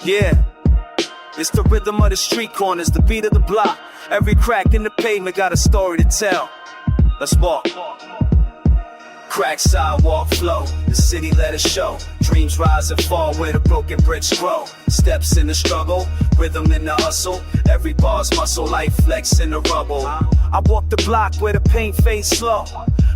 Yeah, it's the rhythm of the street corners, the beat of the block. Every crack in the pavement got a story to tell. Let's walk. Crack sidewalk flow, the city let us show. Dreams rise and fall where the broken bricks grow. Steps in the struggle, rhythm in the hustle. Every bar's muscle, life flex in the rubble. I walk the block where the pain fades slow.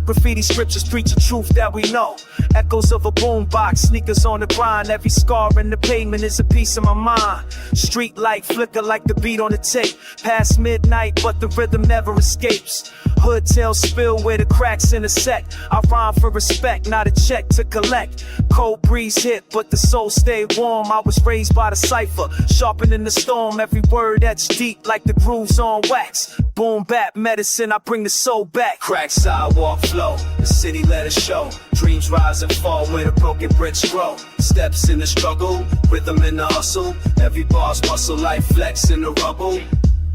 Graffiti scriptures preach the truth that we know. Echoes of a boom box, sneakers on the grind. Every scar in the pavement is a piece of my mind. Street light flicker like the beat on the tape. Past midnight, but the rhythm never escapes. Hood tail spill where the cracks intersect. I rhyme for respect, not a check to collect. Cold breeze hit, but the soul stayed warm. I was raised by the cipher, sharpening the storm. Every word that's deep like the grooves on wax. Boom Bap medicine, I bring the soul back. Crack sidewalk flow, the city let us show. Dreams rise and fall where the broken bricks grow. Steps in the struggle, rhythm in the hustle. Every bar's muscle, life flex in the rubble.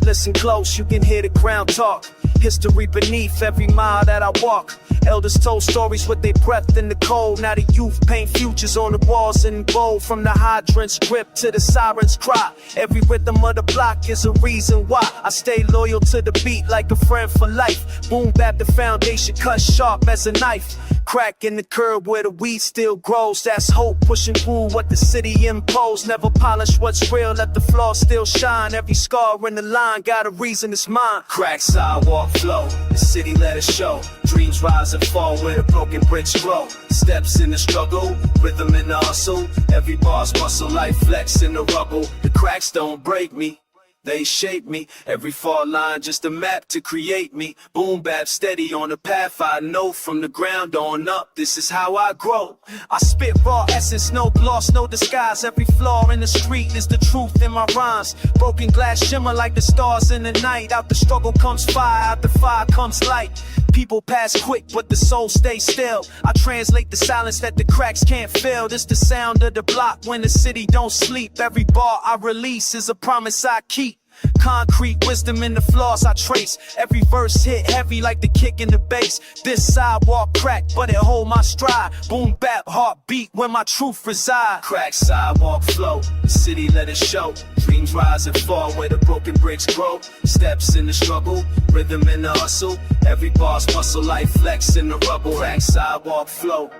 Listen close, you can hear the ground talk. History beneath every mile that I walk. Elders told stories with their breath in the cold. Now the youth paint futures on the walls in gold. From the hydrant's grip to the siren's cry. Every rhythm of the block is a reason why I stay loyal to the beat like a friend for life. Boom Bap, the foundation cut sharp as a knife. Crack in the curb where the weed still grows. That's hope pushing through what the city imposed. Never polish what's real, let the flaws still shine. Every scar in the line got a reason it's mine. Crack sidewalk flow, the city let us show. Dreams rise and fall where the broken bricks grow. Steps in the struggle, rhythm in the hustle. Every bar's muscle, life flex in the rubble. The cracks don't break me, they shape me. Every fall line just a map to create me. Boom Bap steady on the path I know. From the ground on up, this is how I grow. I spit raw essence, no gloss, no disguise. Every flaw in the street is the truth in my rhymes. Broken glass shimmer like the stars in the night. Out the struggle comes fire, out the fire comes light. People pass quick, but the soul stays still. I translate the silence that the cracks can't fill. This the sound of the block when the city don't sleep. Every bar I release is a promise I keep. Concrete wisdom in the flaws I trace. Every verse hit heavy like the kick in the bass. This sidewalk crack, but it hold my stride. Boom Bap heartbeat where my truth reside. Crack sidewalk flow, the city let it show. Dreams rise and fall where the broken bricks grow. Steps in the struggle, rhythm in the hustle. Every bar's muscle, life flex in the rubble. Crack sidewalk flow,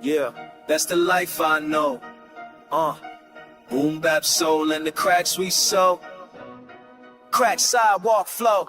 yeah, that's the life I know. Boom Bap soul and the cracks we sow. Crack sidewalk flow.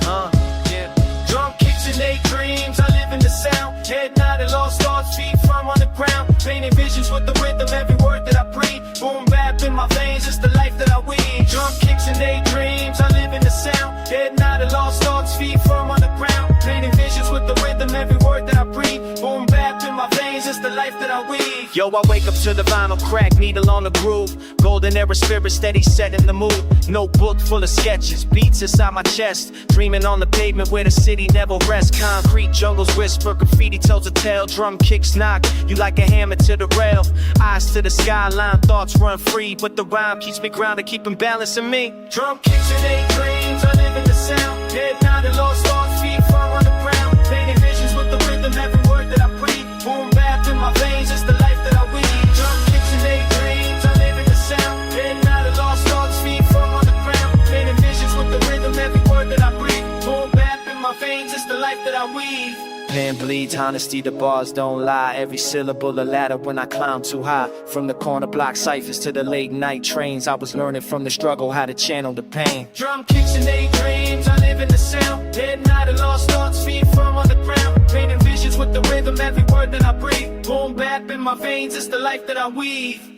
Yeah. Drum kicks and they dreams, I live in the sound. Head nodded, lost thoughts, feet firm on the ground. Painting visions with the rhythm, every word that I breathe. Boom Bap in my veins, it's the life that I weave. Drum kicks and they dreams, I live in the sound. Head nodded, lost thoughts, feet firm on the ground. Painting visions with the rhythm, every word that I breathe. Boom Bap in my veins, it's the life that I weave. Yo, I wake up to the vinyl crack, needle on the groove. Golden era spirit steady setting the mood. Notebook full of sketches, beats inside my chest. Dreaming on the pavement where the city never rests. Concrete jungles whisper, graffiti tells a tale. Drum kicks knock, you like a hammer to the rail. Eyes to the skyline, thoughts run free. But the rhyme keeps me grounded, keeping balance in me. Drum kicks and eight dreams, I live in the sound. Head nodded, lost thoughts, feet firm on the ground. Painting visions with the rhythm, every word that I breathe. Boom Bap in my veins, it's the life that I weave. Drum kicks and eight dreams, I live in the sound. Head nodded, lost thoughts, feet firm on the ground. Painting visions with the rhythm, every word that I breathe. Boom Bap in my veins, it's the life that I weave. Pen bleeds, honesty, the bars don't lie. Every syllable a ladder when I climb too high. From the corner block ciphers to the late night trains, I was learning from the struggle how to channel the pain. Drum kicks and eight dreams, I live in the sound. Head nodded, lost thoughts, feet firm on the ground. Painting visions with the rhythm, every word that I breathe. Boom Bap in my veins, it's the life that I weave.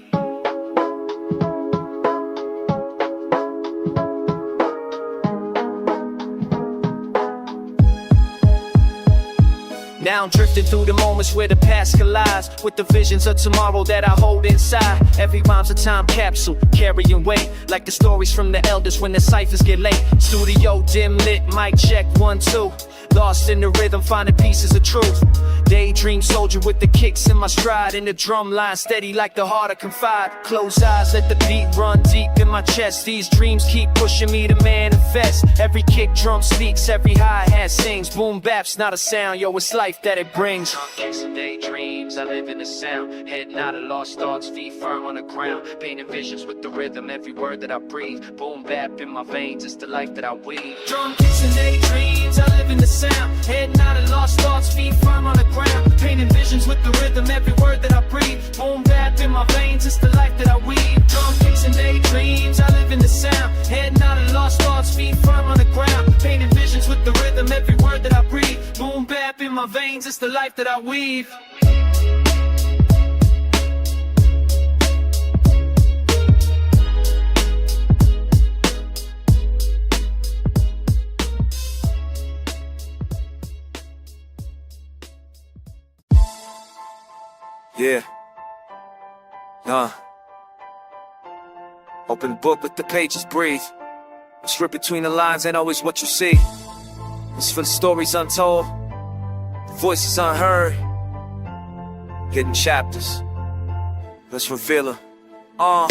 Now I'm drifting through the moments where the past collides with the visions of tomorrow that I hold inside. Every rhyme's a time capsule, carrying weight like the stories from the elders when the ciphers get late. Studio dim lit, mic check 1, 2. Lost in the rhythm, finding pieces of truth. Daydream soldier with the kicks in my stride. In the drum line, steady like the heart I confide. Close eyes, let the beat run deep in my chest. These dreams keep pushing me to manifest. Every kick drum speaks, every hi-hat sings. Boom Bap's not a sound, yo, it's life. life that it brings. Kicks and daydreams, I live in the sound. Heading out of lost thoughts, feet firm on the ground. Painting visions with the rhythm, every word that I breathe. Boom bap in my veins, it's the life that I weave. Drum kicks and daydreams, I live in the sound. Heading out of lost thoughts, feet firm on the ground. Painting visions with the rhythm, every word that I breathe. Boom bap in my veins, it's the life that I weave. Drum kicks and daydreams, I live in the sound. Heading out of lost thoughts, feet firm on the ground. Painting visions with the rhythm, every word that I breathe. Boom bap in my veins, it's the life that I weave. Yeah. Open book, let the pages breathe. What's written between the lines ain't always what you see. It's for the stories untold, the voices unheard. Hidden chapters. Let's reveal her.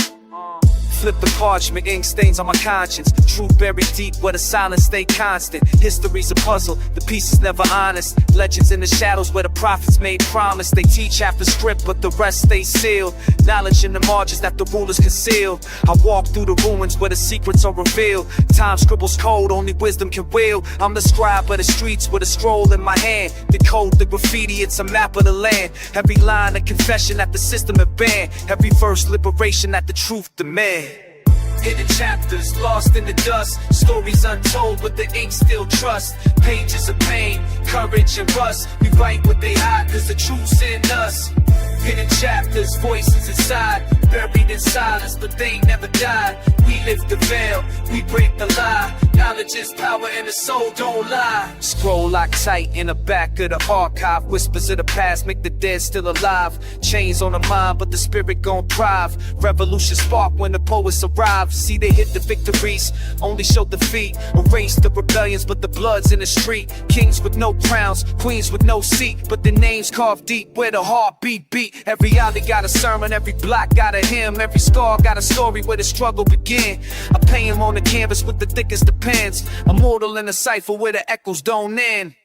Flip the parchment, ink stains on my conscience. Truth buried deep where the silence stay constant. History's a puzzle, the pieces never honest. Legends in the shadows where the prophets made promise. They teach half the script but the rest stay sealed. Knowledge in the margins that the rulers conceal. I walk through the ruins where the secrets are revealed. Time scribbles code, only wisdom can wield. I'm the scribe of the streets with a scroll in my hand. Decode the graffiti, it's a map of the land. Every line a confession that the system had banned. Every verse liberation that the truth demand. Hidden chapters, lost in the dust. Stories untold, but the ink still trust. Pages of pain, courage and rust. We write what they hide, cause the truth's in us. Hidden chapters, voices inside. Buried in silence, but they never died. We lift the veil, we break the lie. Knowledge is power and the soul don't lie. Scroll locked tight in the back of the archive. Whispers of the past make the dead still alive. Chains on the mind, but the spirit gon' thrive. Revolution spark when the poets arrive. See they hit the victories, only show defeat. Erase the rebellions, but the blood's in the street. Kings with no crowns, queens with no seat, but the names carved deep where the heartbeat beat. Every alley got a sermon, every block got a hymn. Every scar got a story where the struggle began. I paint him on the canvas with the thickest of pens. Immortal in a cipher where the echoes don't end.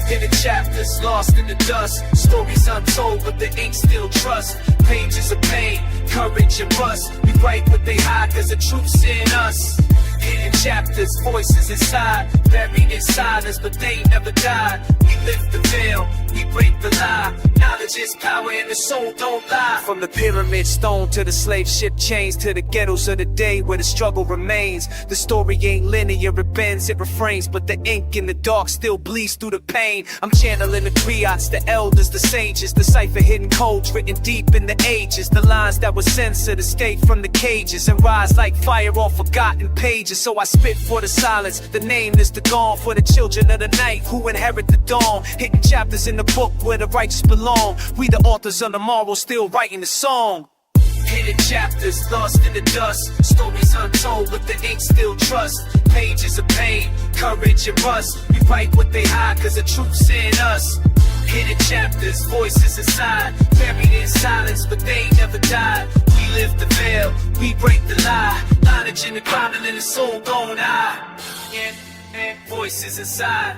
Hidden chapters, lost in the dust. Stories untold, but the ink still trust. Pages of pain, courage and rust. We write what they hide, cause the truth's in us. Hidden chapters, voices inside. Buried in silence, but they never died. We lift the veil, we break the lie. Knowledge is power and the soul don't lie. From the pyramid stone to the slave ship chains, to the ghettos of the day where the struggle remains. The story ain't linear, it bends, it refrains, but the ink in the dark still bleeds through the pain. I'm channeling the griots, the elders, the sages. Decipher hidden codes written deep in the ages. The lines that were censored escape from the cages and rise like fire on forgotten pages. So I spit for the silence, the name is the dawn. For the children of the night who inherit the dawn. Hidden chapters in the book where the righteous belong. We the authors of tomorrow still writing the song. Hidden chapters, lost in the dust. Stories untold, but the ink still trust. Pages of pain, courage and rust. We write what they hide, cause the truth's in us. Hidden chapters, voices inside. Buried in silence, but they never died. We lift the veil, we break the lie. Knowledge in the ground and in the soul don't die. Voices inside,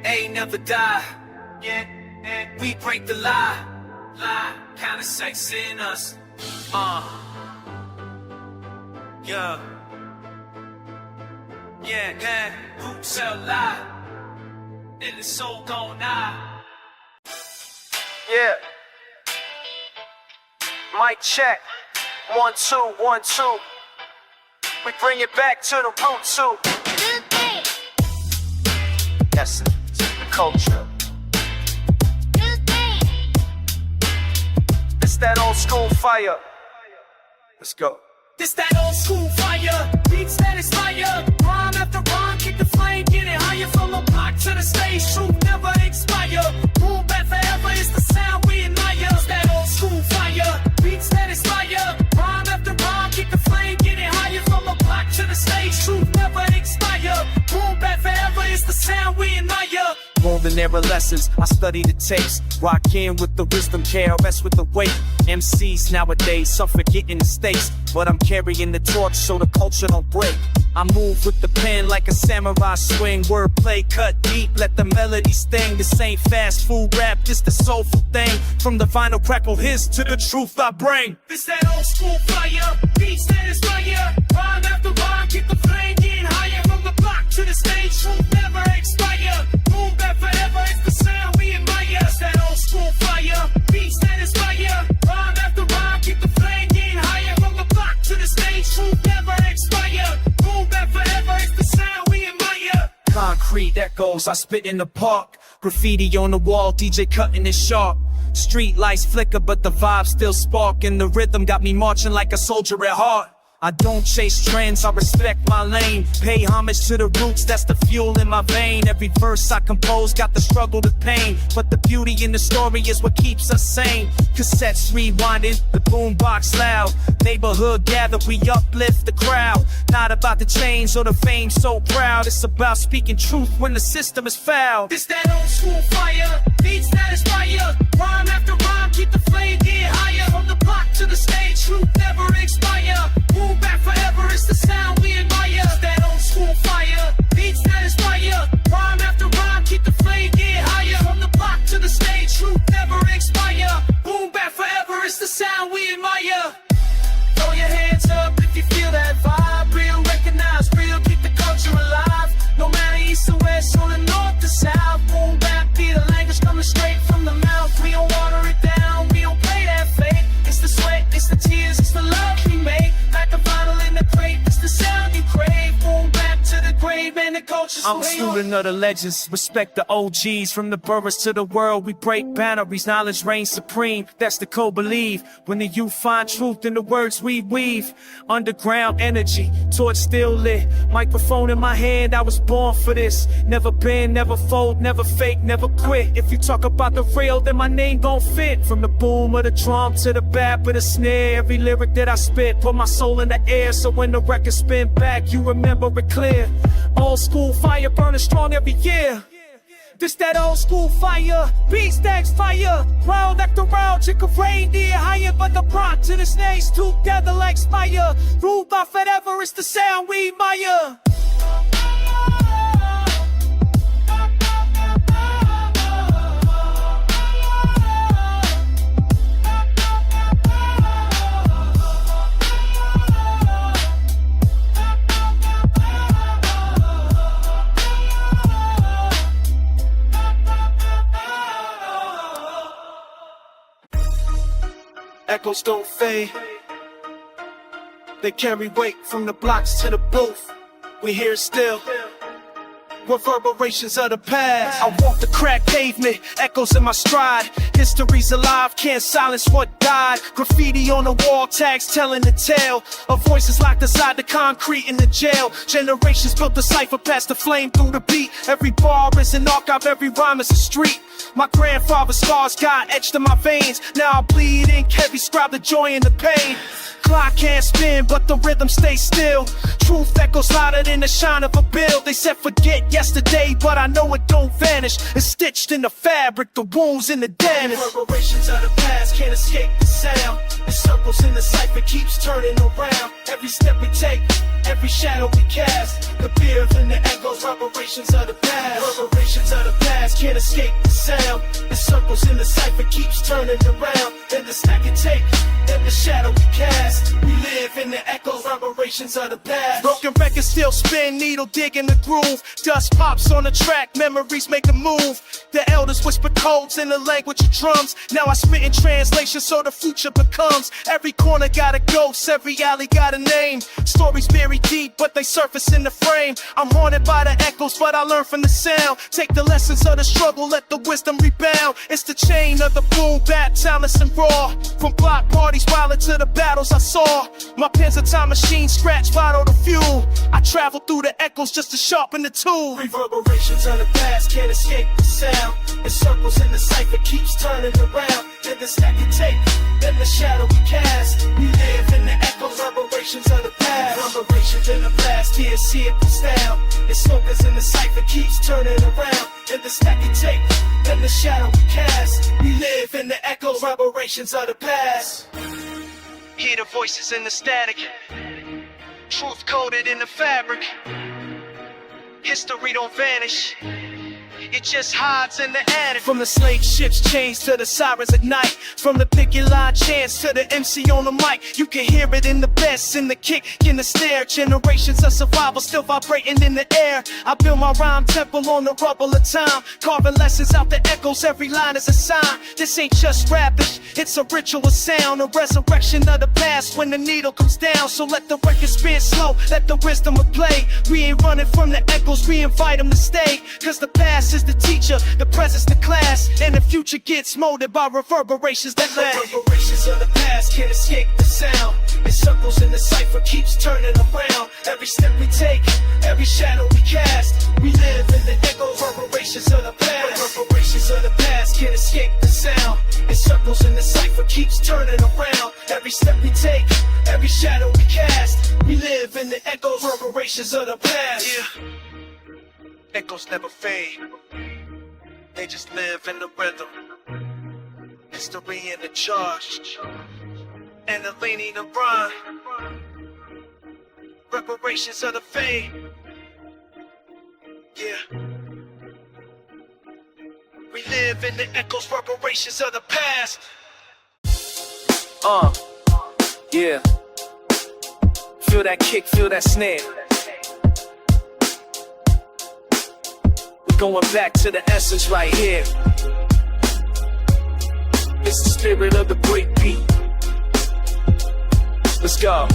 ain't never die. We break the lie. Kind of sex in us. Yeah. Who tell lie? And the soul don't die. Yeah. Mic check. 1, 2, 1, 2. We bring it back to the root too. Essence, the culture. It's that old school fire. Let's go. This that old school fire. Beats that inspire. Rhyme after rhyme, kick the flame, get it higher from the block to the stage. Truth never expire. Boom bap forever is the sound we admire. It's that old school fire. Beats that inspire. Rhyme after rhyme, kick the flame, get it higher from the block to the stage. Truth never expire. Boom bap forever is the sound we admire. More than learn their lessons. I study the tapes, rock in with the wisdom, KRS with the weight. MCs nowadays suffer getting the stakes, but I'm carrying the torch so the culture don't break. I move with the pen like a samurai swing. Wordplay cut deep, let the melody sting. This ain't fast food rap, this the soulful thing. From the vinyl crackle hits to the truth I bring. This that old school fire, beats that inspire. Rhyme after rhyme, keep the flame getting higher. From the block to the stage, truth never expire. Boom Bap forever, it's the sound we admire. This that old school fire, beats that inspire. Rhyme after rhyme, keep the flame getting higher. From the block to the stage, truth never expire. Boom Bap forever, it's the sound we admire. Concrete echoes, I spit in the park. Graffiti on the wall, DJ cutting it sharp. Street lights flicker, but the vibe still spark. And the rhythm got me marching like a soldier at heart. I don't chase trends, I respect my lane. Pay homage to the roots, that's the fuel in my vein. Every verse I compose got the struggle, the pain. But the beauty in the story is what keeps us sane. Cassettes rewinding, the boombox loud. Neighborhood gather, we uplift the crowd. Not about the chains or the fame so proud. It's about speaking truth when the system is foul. This that old school fire, beats that inspire. Rhyme after rhyme, keep the flame getting higher. From the block to the stage, truth never expire. Boom Bap forever, it's the sound we admire. This that old school fire, beats that inspire. Rhyme after rhyme, keep the flame getting higher. From the block to the stage, truth never expire. Boom Bap forever, it's the sound we admire. Throw your hands up if you feel that vibe. Real, recognize real, keep the culture alive. No matter east or west, or the north to south. Boom Bap be the language coming straight from the mouth. We don't water it down, we don't play that fake. It's the sweat, it's the tears, it's the love we make. Like a vinyl in the crate, it's the sound you crave. Boom Bap to the grave and the culture's I'm a student of the legends, respect the OGs. From the boroughs to the world, we break boundaries. Knowledge reigns supreme, that's the code believe. When the youth find truth in the words we weave. Underground energy, torch still lit. Microphone in my hand, I was born for this. Never bend, never fold, never fake, never quit. If you talk about the real, then my name gon' fit. From the boom of the drum to the bap of the snare. Every lyric that I spit, put my soul in the air. So when the record spin back, you remember it clear. Old school fire burning strong every year. This that old school fire, beat stacks fire. Round after round, chick of reindeer higher. But the block to the snakes together like spire. Ruled by forever, it's the sound we admire. Echoes don't fade. They carry weight from the blocks to the booth. We here still. Reverberations of the past. I walk the cracked pavement, echoes in my stride. History's alive, can't silence what died. Graffiti on the wall, tags telling the tale of voices locked inside the concrete in the jail. Generations built the cipher past the flame through the beat. Every bar is an archive, every rhyme is a street. My grandfather's scars got etched in my veins. Now I bleed ink heavy, scribe the joy and the pain. Clock can't spin, but the rhythm stays still. Truth echoes louder than the shine of a bill. They said forget yesterday, but I know it don't vanish. It's stitched in the fabric, the wounds in the dentist. Reverberations of the past can't escape the sound. The circles in the cipher keeps turning around. Every step we take, every shadow we cast. The fear in the echoes, reverberations of the past. Reverberations of the past can't escape the sound. The circles in the cipher keeps turning around. Then the stack and take, then the shadow we cast. We live in the echoes, reverberations of the past. Broken records still spin, needle dig in the groove. Dust pops on the track, memories make a move. The elders whisper codes in the language of drums. Now I spit in translation so the future becomes. Every corner got a ghost, every alley got a name. Stories buried deep, but they surface in the frame. I'm haunted by the echoes, but I learn from the sound. Take the lessons of the struggle, let the wisdom rebound. It's the chain of the boom bap, timeless and raw. From block parties, violent to the battles I saw. My pen's a time machine, scratch, bottle the fuel. I travel through the echoes just to sharpen the tool. Reverberations of the past can't escape the sound. It circles in the cipher, keeps turning around. Then the stack and take, then the shadow we cast. We live in the echoes, reverberations of the past. Reverberations in the past, here, see it goes down. It circles in the cipher, keeps turning around. in the stacky tape, in the shadow we cast. We live in the echoes, reverberations of the past. Hear the voices in the static, truth coded in the fabric. History don't vanish, it just hides in the attic. From the slave ships chains to the sirens at night, from the picket line chants to the MC on the mic. You can hear it in the bass, in the kick, in the snare. Generations of survival still vibrating in the air. I build my rhyme temple on the rubble of time, carving lessons out the echoes, every line is a sign. This ain't just rapish, it's a ritual sound, a resurrection of the past when the needle comes down. So let the record spin slow, let the wisdom of play. We ain't running from the echoes, we invite them to stay. Cause the past is the teacher, the present's the class, and the future gets molded by reverberations that last. Reverberations of the past can't escape the sound. It circles in the cipher, keeps turning around. Every step we take, every shadow we cast, we live in the echoes. Reverberations of the past. Reverberations of the past can't escape the sound. It circles in the cipher, keeps turning around. Every step we take, every shadow we cast, we live in the echoes. Reverberations of the past. Yeah. Echoes never fade, they just live in the rhythm. History in the charge, and the leaning to run. Reparations of the fame. Yeah. We live in the echoes, reparations of the past. Yeah. Feel that kick, feel that snare. Going back to the essence right here. It's the spirit of the break beat. Let's go.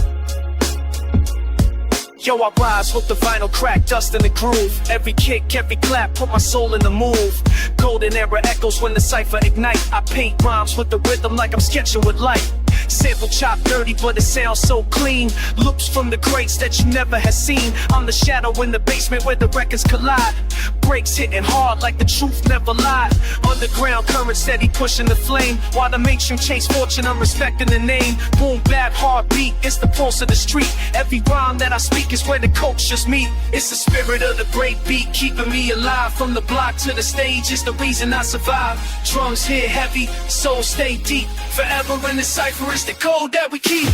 Yo, I rise with the vinyl crack, dust in the groove. Every kick, every clap, put my soul in the move. Golden era echoes when the cipher ignite. I paint rhymes with the rhythm like I'm sketching with light. Sample chop dirty, but it sounds so clean. Loops from the greats that you never had seen. I'm the shadow in the basement where the records collide. Breaks hitting hard like the truth never lied. Underground current steady pushing the flame, while the mainstream chase fortune, I'm respecting the name. Boom bap, heartbeat, it's the pulse of the street. Every rhyme that I speak is where the cultures meet. It's the spirit of the break beat, keeping me alive. From the block to the stage, it's the reason I survive. Drums hit heavy, soul stay deep. Forever in the cipher, it's the code that we keep.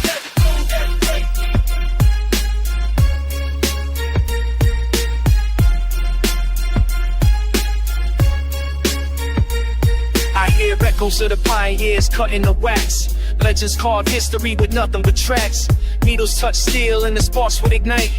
I hear echoes of the pioneers cutting the wax. Legends carved history with nothing but tracks. Needles touch steel and the sparks would ignite.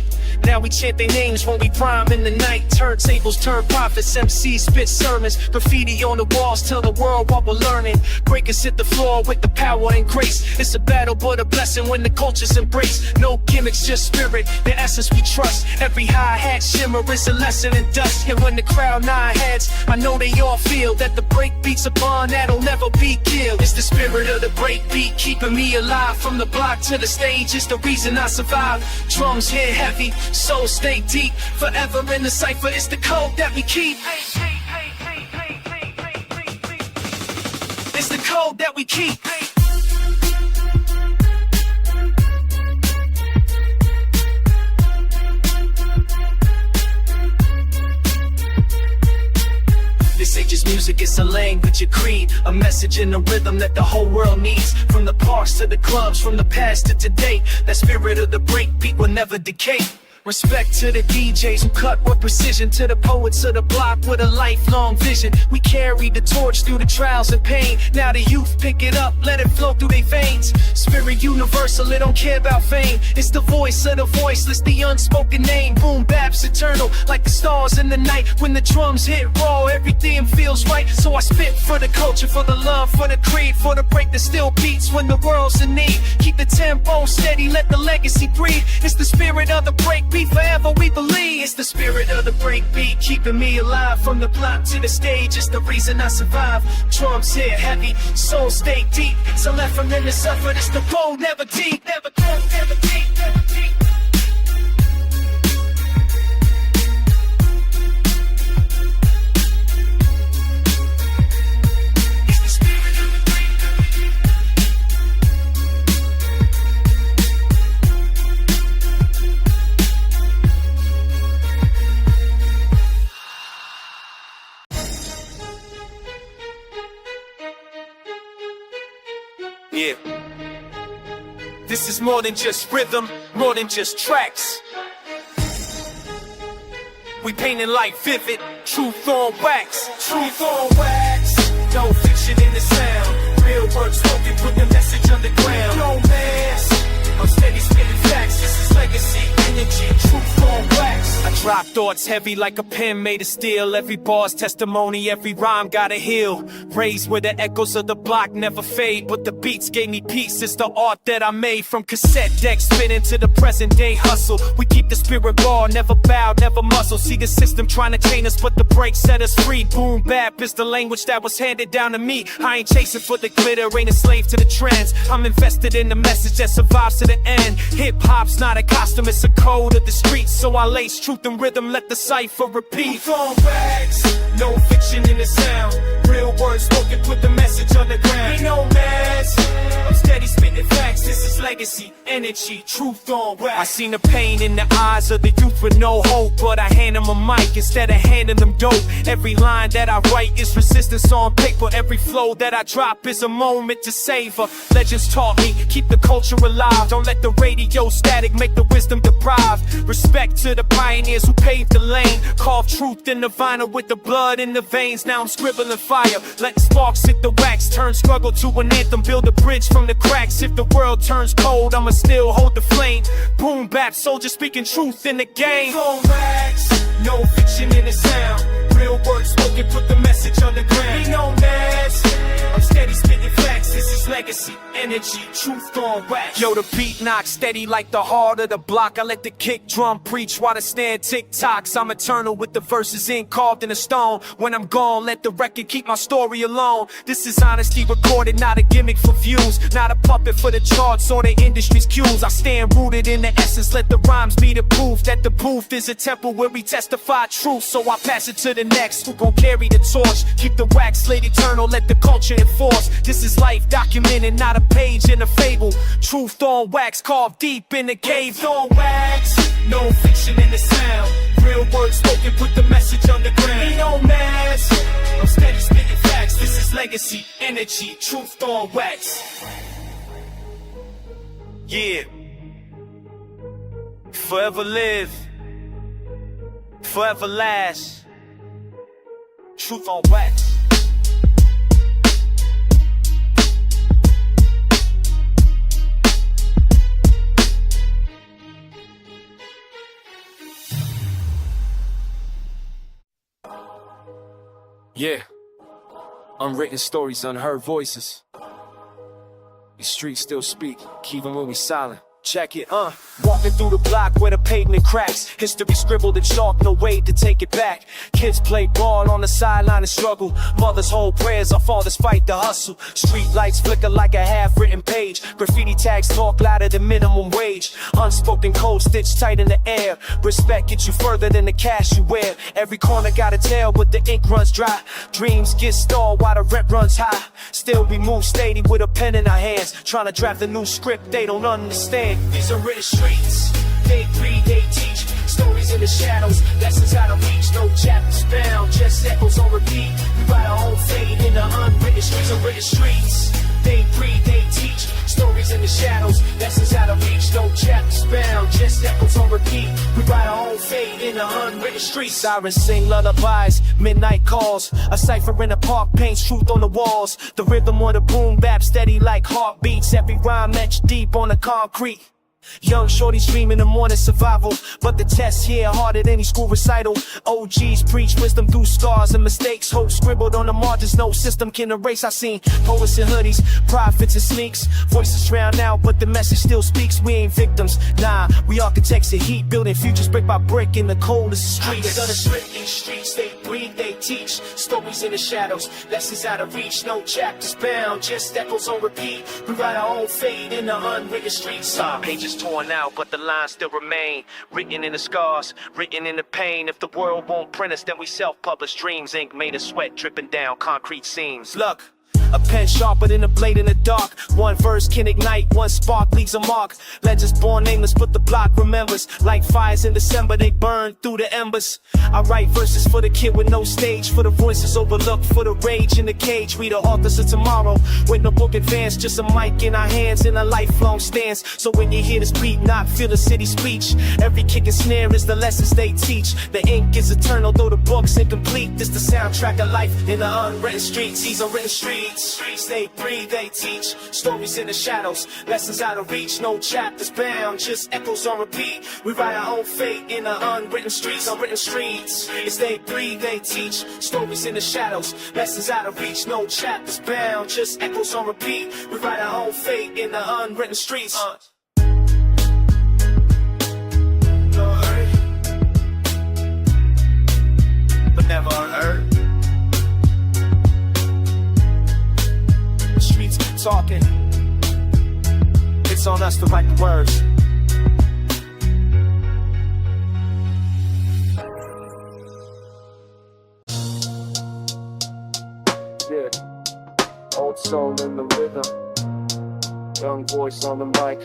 Now we chant their names when we rhyme in the night. Turntables turn prophets, MCs spit sermons. Graffiti on the walls tell the world what we're learning. Breakers hit the floor with the power and grace. It's a battle but a blessing when the culture's embraced. No gimmicks, just spirit, the essence we trust. Every hi-hat shimmer is a lesson in dust. And when the crowd nod heads, I know they all feel that the break beat's a bond that'll never be killed. It's the spirit of the break beat, keeping me alive. From the block to the stage, it's the reason I survive. Drums hit heavy, soul stay deep. Forever in the cipher, it's the code that we keep. It's the code that we keep. This ain't just music, it's a language, a creed, a message in a rhythm that the whole world needs. From the parks to the clubs, from the past to today, that spirit of the break beat will never decay. Respect to the DJs who cut with precision, to the poets of the block with a lifelong vision. We carry the torch through the trials and pain. Now the youth pick it up, let it flow through their veins. Spirit universal, it don't care about fame. It's the voice of the voiceless, the unspoken name. Boom bap's eternal, like the stars in the night. When the drums hit raw, everything feels right. So I spit for the culture, for the love, for the creed, for the break that still beats when the world's in need. Keep the tempo steady, let the legacy breathe. It's the spirit of the break beat, forever we believe. It's the spirit of the break beat, keeping me alive. From the block to the stage, it's the reason I survive. Drums hit heavy, soul stay deep. So left from in the suffer, it's the road never deep. Never go, never deep, never deep. This is more than just rhythm, more than just tracks. We painting like vivid, truth on wax. Truth on wax. No fiction in the sound. Real work spoken, put the message underground. No mask. I'm steady spitting facts. This is legacy, energy, truth on wax. I drop thoughts heavy like a pen made of steel. Every bar's testimony, every rhyme got a heal. Raised where the echoes of the block never fade, but the beats gave me peace. It's the art that I made from cassette decks spinning to the present day hustle. We keep the spirit raw, never bow, never muzzle. See the system trying to chain us, but the break set us free. Boom Bap is the language that was handed down to me. I ain't chasing for the glitter, ain't a slave to the trends. I'm invested in the message that survives to the end. Hip hop's not a costume, it's a code of the streets. So I lace truth and rhythm, let the cipher repeat. Truth on wax, no fiction in the sound. Real words spoken, put the message on the ground. Ain't no mask, I'm steady spitting facts. This is legacy, energy, truth on wax. I seen the pain in the eyes of the youth with no hope, but I hand them a mic instead of handing them dope. Every line that I write is resistance on paper. Every flow that I drop is a moment to savor. Legends taught me, keep the culture alive. Don't let the radio static make the wisdom deprived. Respect to the pioneers who paved the lane. Carve truth in the vinyl with the blood in the veins. Now I'm scribbling fire, letting sparks hit the wax. Turn struggle to an anthem, build a bridge from the cracks. If the world turns cold, I'ma still hold the flame. Boom Bap, soldier speaking truth in the game. Truth on wax, no fiction in the sound. Real words spoken, put the message on the ground. Ain't no mask, I'm steady spitting facts. This is legacy, energy, truth on wax. Yo, the beat knocks steady like the heart of the block. I let the kick drum preach while the snare tick-tocks. I'm eternal with the verses carved in a stone. When I'm gone, let the record keep my story alone. This is honesty recorded, not a gimmick for views. Not a puppet for the charts or the industry's cues. I stand rooted in the essence, let the rhymes be the proof that the booth is a temple where we testify truth. So I pass it to the next, who gon' carry the torch. Keep the wax slate eternal, let the culture enforce. This is life documented, not a page in a fable. Truth on wax, carved deep in the cave. Truth on wax, no fiction in the sound. Real words spoken, put the message on the ground. Ain't no mask, I'm steady spitting facts. This is legacy, energy, truth on wax. Yeah. Forever live, forever last. Truth on wax. Yeah, unwritten stories, unheard voices. These streets still speak, even when we silent. Check it, walking through the block where the pavement cracks. History scribbled in chalk, no way to take it back. Kids play ball on the sideline and struggle. Mothers hold prayers, our fathers fight the hustle. Street lights flicker like a half-written page. Graffiti tags talk louder than minimum wage. Unspoken code stitched tight in the air. Respect gets you further than the cash you wear. Every corner got a tale, but the ink runs dry. Dreams get stalled while the rent runs high. Still we move steady with a pen in our hands, trying to draft a new script they don't understand. These are written streets, they breathe, they teach. Stories in the shadows, lessons out of reach. No chapters bound, just echoes on repeat. We write our own fate in the unwritten streets. Unwritten streets, they breathe, they teach. Stories in the shadows, lessons out of reach. No chapters bound, just echoes on repeat. We write our own fate in the unwritten streets. Sirens sing lullabies, midnight calls. A cipher in the park paints truth on the walls. The rhythm on the boom bap steady like heartbeats. Every rhyme etched deep on the concrete. Young shorties dream in the morning survival, but the tests here harder than any school recital. OGs preach wisdom through scars and mistakes. Hope scribbled on the margins, no system can erase. I seen poets in hoodies, prophets and sneaks. Voices drown out, but the message still speaks. We ain't victims, nah, we architects of heat, building futures brick by brick in the coldest streets. Unrestricted streets, they breathe, they teach. Stories in the shadows, lessons out of reach. No chapters bound, just echoes on repeat. We write our own fate in the unwritten streets. Pages torn out, but the lines still remain. Written in the scars, written in the pain. If the world won't print us, then we self-publish dreams. Ink made of sweat dripping down concrete seams. Look, A pen sharper than a blade in the dark. One verse can ignite, one spark leaves a mark. Legends born nameless, but the block remembers. Like fires in December, they burn through the embers. I write verses for the kid with no stage, for the voices overlooked, for the rage in the cage. We the authors of tomorrow, with no book advance, just a mic in our hands and a lifelong stance. So when you hear this beat, not feel the city speech. Every kick and snare is the lessons they teach. The ink is eternal, though the book's incomplete. This the soundtrack of life in the unwritten streets. These unwritten streets, they breathe, they teach. Stories in the shadows, lessons out of reach. No chapters bound, just echoes on repeat. We write our own fate in the unwritten streets, unwritten streets. As they breathe, they teach. Stories in the shadows, lessons out of reach. No chapters bound, just echoes on repeat. We write our own fate in the unwritten streets. No hurry, but never unheard. The streets keep talking. It's on us to write the words. Yeah, old soul in the rhythm, young voice on the mic.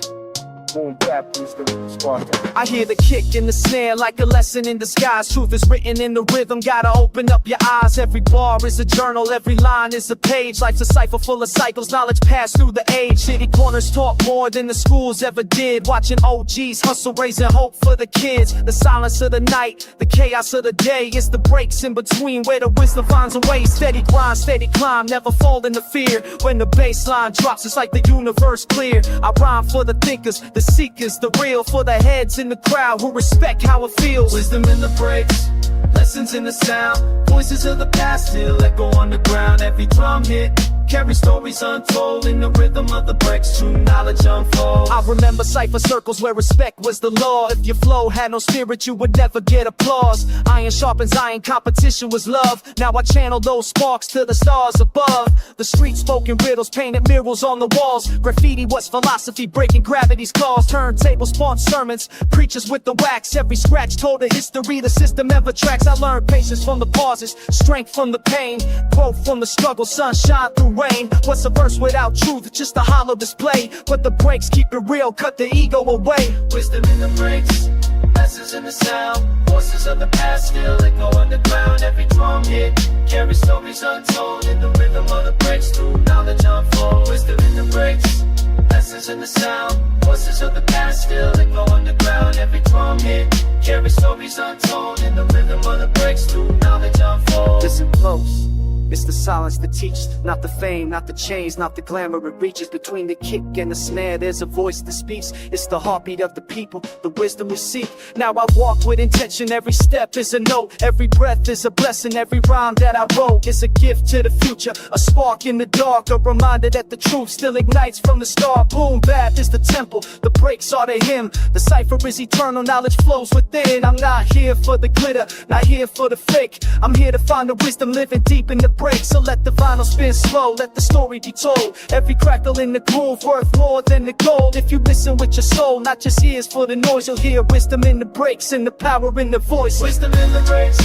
Boom Bap is the spark. I hear the kick in the snare like a lesson in disguise. Truth is written in the rhythm, gotta open up your eyes. Every bar is a journal, every line is a page. Life's a cipher full of cycles, knowledge passed through the age. City corners taught more than the schools ever did. Watching OGs hustle, raising hope for the kids. The silence of the night, the chaos of the day. It's the breaks in between where the wisdom finds a way. Steady grind, steady climb, never fall into fear. When the bass line drops, it's like the universe clear. I rhyme for the thinkers, the seekers, the real, for the heads in the crowd who respect how it feels. Wisdom in the breaks, lessons in the sound. Voices of the past still echo on the ground. Every drum hit carry stories untold in the rhythm of the breaks. True knowledge unfolds. I remember cipher circles where respect was the law. If your flow had no spirit, you would never get applause. Iron sharpens iron, competition was love. Now I channel those sparks to the stars above. The street spoken riddles, painted murals on the walls. Graffiti was philosophy, breaking gravity's claws. Turntables spawned sermons, preachers with the wax. Every scratch told a history the system ever tracks. I learned patience from the pauses, strength from the pain, growth from the struggle, sunshine through rain. What's a verse without truth? Just a hollow display. But the breaks keep it real, cut the ego away. Wisdom in the breaks, lessons in the sound. Voices of the past still echo underground. Every drum hit carry stories untold in the rhythm of the breaks. Through knowledge unfolds. Wisdom in the breaks, lessons in the sound. Voices of the past still echo underground. Every drum hit carry stories untold in the rhythm of the breaks. Through knowledge unfolds. Listen close. It's the silence that teaches, not the fame, not the chains, not the glamour it reaches. Between the kick and the snare, there's a voice that speaks. It's the heartbeat of the people, the wisdom we seek. Now I walk with intention, every step is a note. Every breath is a blessing, every rhyme that I wrote is a gift to the future. A spark in the dark, a reminder that the truth still ignites from the start. Boom Bap is the temple, the breaks are the hymn. The cipher is eternal, knowledge flows within. I'm not here for the glitter, not here for the fake. I'm here to find the wisdom living deep in the break. So let the vinyl spin slow, let the story be told. Every crackle in the groove worth more than the gold. If you listen with your soul, not just ears for the noise, you'll hear wisdom in the breaks and the power in the voice. Wisdom in the breaks,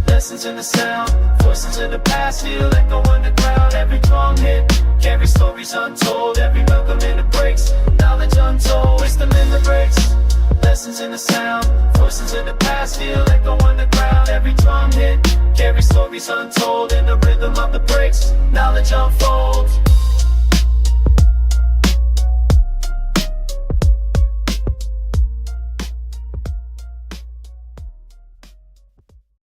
lessons in the sound. Voices of the past still echo underground. Every drum hit carry stories untold. Every welcome in the breaks, knowledge untold. Wisdom in the breaks, lessons in the sound. Voices of the past still echo underground. Every drum hit carry stories untold in the rhythm of the breaks. Knowledge unfolds.